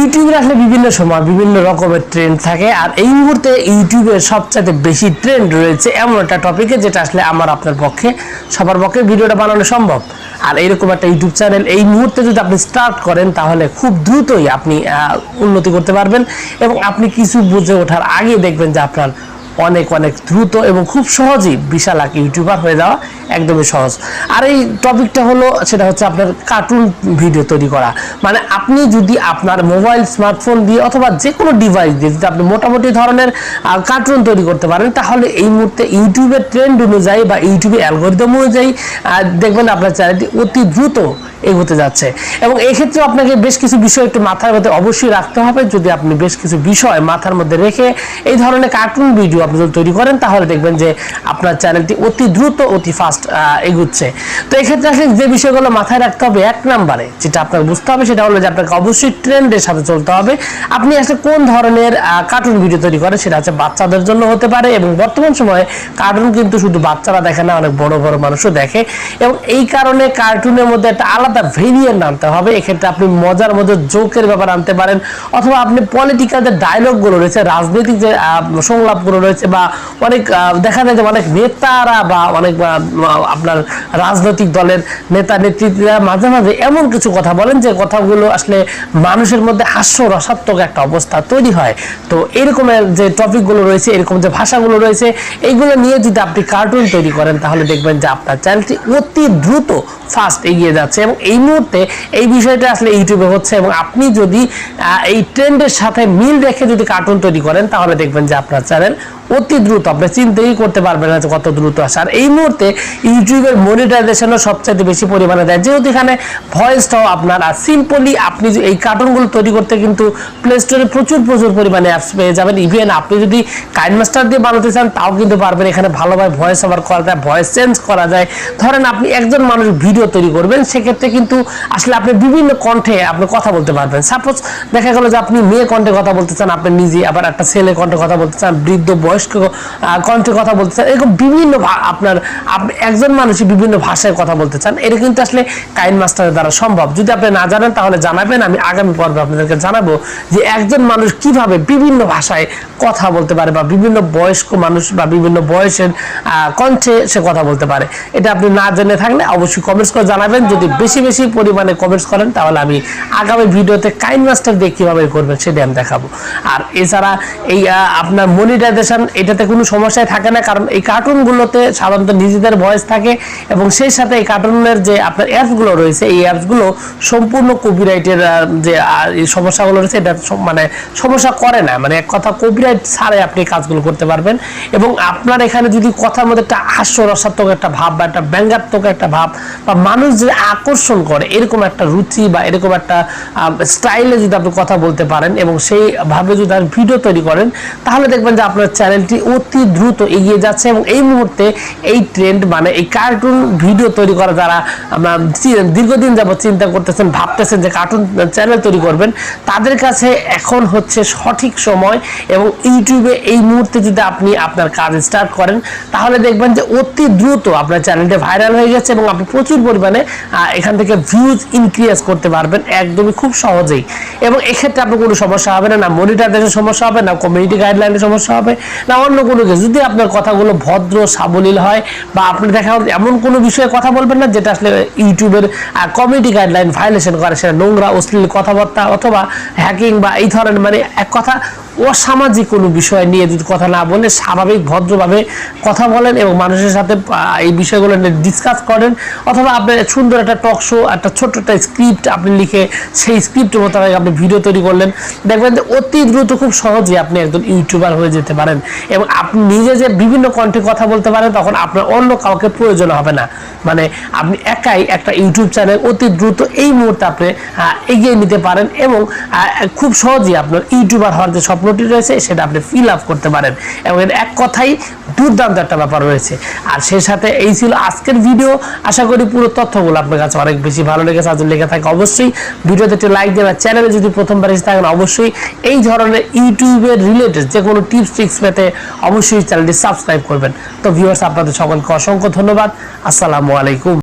ইউটিউবের আসলে বিভিন্ন সময় বিভিন্ন রকমের ট্রেন্ড থাকে, আর এই মুহূর্তে ইউটিউবের সবচেয়ে বেশি ট্রেন্ড রয়েছে এমন একটা টপিকে যেটা আসলে আমার আপনার পক্ষে সবার পক্ষে ভিডিওটা বানানো সম্ভব। আর এইরকম একটা ইউটিউব চ্যানেল এই মুহূর্তে যদি আপনি স্টার্ট করেন তাহলে খুব দ্রুতই আপনি উন্নতি করতে পারবেন, এবং আপনি কিছু বুঝে ওঠার আগে দেখবেন যে আপনার অনেক অনেক দ্রুত এবং খুব সহজেই বিশাল এক ইউটিউবার হয়ে যাওয়া একদমই সহজ। আর এই টপিকটা হলো, সেটা হচ্ছে আপনার কার্টুন ভিডিও তৈরি করা। মানে আপনি যদি আপনার মোবাইল স্মার্টফোন দিয়ে অথবা যে কোনো ডিভাইস দিয়ে যদি আপনি মোটামুটি ধরনের কার্টুন তৈরি করতে পারেন, তাহলে এই মুহূর্তে ইউটিউবের ট্রেন্ড অনুযায়ী বা ইউটিউবের অ্যালগরিদম অনুযায়ী দেখবেন আপনার চ্যানেলটি অতি দ্রুত এগোতে যাচ্ছে। এবং এই ক্ষেত্রে আপনাকে বেশ কিছু বিষয় একটু মাথার মধ্যে অবশ্যই রাখতে হবে। যদি আপনি বেশ কিছু বিষয় মাথার মধ্যে রেখে এই ধরনের কার্টুন ভিডিও আপনি যদি তৈরি করেন, তাহলে দেখবেন যে আপনার চ্যানেলটি অতি দ্রুত অতি ফাস্ট এগুচ্ছে। তো এই ক্ষেত্রে আসলে যে বিষয়গুলো মাথায় রাখতে হবে, এক নম্বরে যেটা আপনাকে বুঝতে হবে সেটা হলো যে আপনাকে অবশ্যই ট্রেন্ডের সাথে চলতে হবে। আপনি আসলে কোন ধরনের কার্টুন ভিডিও তৈরি করেন, সেটা হচ্ছে বাচ্চাদের জন্য হতে পারে, এবং বর্তমান সময়ে কার্টুন কিন্তু শুধু বাচ্চারা দেখে না, অনেক বড় বড় মানুষও দেখে। এবং এই কারণে কার্টুনের মধ্যে একটা আলাদা ভেরিয়েন্ট আনতে হবে। এক্ষেত্রে আপনি মজার মজার জোকের ব্যাপার আনতে পারেন, অথবা আপনি পলিটিক্যাল যে ডায়লগগুলো রয়েছে, রাজনৈতিক যে সংলাপগুলো রয়েছে, বা অনেক দেখা যায় যে অনেক নেতারা বা অনেক আপনার রাজনৈতিক দলের নেতা নেত্রীরা মাঝে মাঝে এমন কিছু কথা বলেন যে কথাগুলো আসলে মানুষের মধ্যে হাস্য রসাত্মক একটা অবস্থা তৈরি হয়। তো এরকমের যে টপিকগুলো রয়েছে, এরকম যে ভাষাগুলো রয়েছে, এইগুলো নিয়ে যদি আপনি কার্টুন তৈরি করেন, তাহলে দেখবেন যে আপনার চ্যানেলটি অতি দ্রুত ফাস্ট এগিয়ে যাচ্ছে। এবং এই মুহূর্তে এই বিষয়টা আসলে ইউটিউবে হচ্ছে, এবং আপনি যদি এই ট্রেন্ডের সাথে মিল রেখে যদি কার্টুন তৈরি করেন, তাহলে দেখবেন যে আপনার চ্যানেল অতি দ্রুত, আপনি চিন্তাই করতে পারবেন না যে কত দ্রুত আসে। আর এই মুহূর্তে ইউটিউবের মনিটাইজেশনও সবচেয়ে বেশি পরিমাণে দেয়, যেহেতু এখানে ভয়েসটাও আপনার। আর সিম্পলি আপনি এই কার্টুনগুলো তৈরি করতে কিন্তু প্লে স্টোরে প্রচুর পরিমাণে অ্যাপস পেয়ে যাবেন। ইভেন আপনি যদি কাইনমাস্টার দিয়ে বানাতে চান তাও কিন্তু পারবেন। এখানে ভালোভাবে ভয়েস ওভার করা যায়, ভয়েস চেঞ্জ করা যায়। ধরেন আপনি একজন মানুষ ভিডিও তৈরি করবেন, সেক্ষেত্রে কিন্তু আসলে আপনি বিভিন্ন কণ্ঠে আপনি কথা বলতে পারবেন। সাপোজ দেখা গেল যে আপনি মেয়ে কণ্ঠে কথা বলতে চান আপনি নিজে, আবার একটা ছেলে কণ্ঠে কথা বলতে চান, বৃদ্ধ বয়স্ক কণ্ঠে কথা বলতে চান, এরকম বিভিন্ন আপনার আপনি একজন মানুষই বিভিন্ন ভাষায় কথা বলতে চান, এটা কিন্তু আসলে কাইনমাস্টারের দ্বারা সম্ভব। যদি আপনি না জানেন তাহলে জানাবেন, আমি আগামী পর্বে আপনাদেরকে জানাবো যে একজন মানুষ কিভাবে বিভিন্ন ভাষায় কথা বলতে পারে, বা বিভিন্ন বয়স্ক মানুষ বা বিভিন্ন বয়সের কণ্ঠে সে কথা বলতে পারে। এটা আপনি না জেনে থাকলে অবশ্যই কমেন্টস করে জানাবেন। যদি বেশি পরিমাণে কমেন্টস করেন, তাহলে আমি আগামী ভিডিওতে কাইনমাস্টার দিয়ে কিভাবে করবেন সেটা আমি দেখাবো। আর এছাড়া এই আপনার মনিটাইজেশন, এটাতে কোনো সমস্যাই থাকে না, কারণ এই কার্টুনগুলোতে সাধারণত নিজেদের ভয়েস থাকে, এবং সেই সাথে এই কার্টুনের যে আপনার অ্যাপসগুলো রয়েছে, এই অ্যাপসগুলো সম্পূর্ণ কপিরাইটের যে সমস্যাগুলো রয়েছে, এটা মানে সমস্যা করে না। মানে এক কথা কপিরাইট ছাড়াই আপনি কাজগুলো করতে পারবেন। এবং আপনার এখানে যদি কথার মধ্যে একটা হাস্যরসাত্মক একটা ভাব বা একটা ব্যঙ্গাত্মক একটা ভাব, বা মানুষ যে আকর্ষণ করে এরকম একটা রুচি বা এরকম একটা স্টাইলে যদি আপনি কথা বলতে পারেন, এবং সেইভাবে যদি আপনি ভিডিও তৈরি করেন, তাহলে দেখবেন যে আপনার চ্যানেলটি অতি দ্রুত এগিয়ে যাচ্ছে। এবং এই মুহূর্তে এই ট্রেন্ড, মানে এই কার্টুন ভিডিও তৈরি করা যারা দীর্ঘদিন যাবত চিন্তা করতেছেন, ভাবতেছেন যে কার্টুন চ্যানেল তৈরি করবেন, তাদের কাছে এখন হচ্ছে সঠিক সময়। এবং ইউটিউবে এই মুহূর্তে যদি আপনি আপনার কাজ স্টার্ট করেন, তাহলে দেখবেন যে অতি দ্রুত আপনার চ্যানেলটি ভাইরাল হয়ে গেছে, এবং আপনি প্রচুর পরিমাণে এখান থেকে ভিউজ ইনক্রিজ করতে পারবেন একদমই খুব সহজেই। এবং এক্ষেত্রে আপনার কোনো সমস্যা হবে না, না মনিটাইজেশনের সমস্যা হবে, না কমিউনিটি গাইডলাইনের সমস্যা হবে, না অন্য কোনো কিছু। যদি আপনার কথাগুলো ভদ্র সাবলীল হয়, বা আপনি দেখা এমন কোনো বিষয়ে কথা বলবেন না যেটা আসলে ইউটিউবের কমিউনিটি গাইডলাইন ভায়োলেশন করে, সেটা নোংরা অশ্লীল কথাবার্তা অথবা হ্যাকিং বা এই ধরনের, মানে এক কথা অসামাজিক কোনো বিষয় নিয়ে যদি কথা না বলে স্বাভাবিক ভদ্রভাবে কথা বলেন, এবং মানুষের সাথে এই বিষয়গুলো নিয়ে ডিসকাস করেন, অথবা আপনি সুন্দর একটা টক শো, একটা ছোট্ট একটা স্ক্রিপ্ট আপনি লিখে সেই স্ক্রিপ্টের মোতাবেক আপনি ভিডিও তৈরি করলেন, দেখবেন যে অতি দ্রুত খুব সহজেই আপনি একজন ইউটিউবার হয়ে যেতে পারেন। এবং আপনি নিজে যে বিভিন্ন কণ্ঠে কথা বলতে পারেন, তখন আপনার অন্য কাউকে প্রয়োজন হবে না। মানে আপনি একাই একটা ইউটিউব চ্যানেল অতি দ্রুত এই মুহূর্তে আপনি এগিয়ে নিতে পারেন, এবং খুব সহজেই আপনার ইউটিউবার হওয়ার যে স্বপ্নটি রয়েছে সেটা আপনি ফিল আপ করতে পারেন। এবং এর এক কথাই দুর্দান্ত একটা ব্যাপার রয়েছে। আর সেই সাথে এই ছিল আজকের ভিডিও। আশা করি পুরো তথ্যগুলো আপনার কাছে অনেক বেশি ভালো লেগেছে। যদি লেগে থাকে অবশ্যই ভিডিওতে একটি লাইক দেবেন। চ্যানেলে যদি প্রথমবার এসে থাকেন অবশ্যই এই ধরনের ইউটিউবের রিলেটেড যে কোনো টিপস ট্রিক্স পেতে অবশ্যই চ্যানেলটি সাবস্ক্রাইব করবেন। তো ভিউয়ার্স, আপনাদের সকলকে অসংখ্য ধন্যবাদ। আসসালামু আলাইকুম।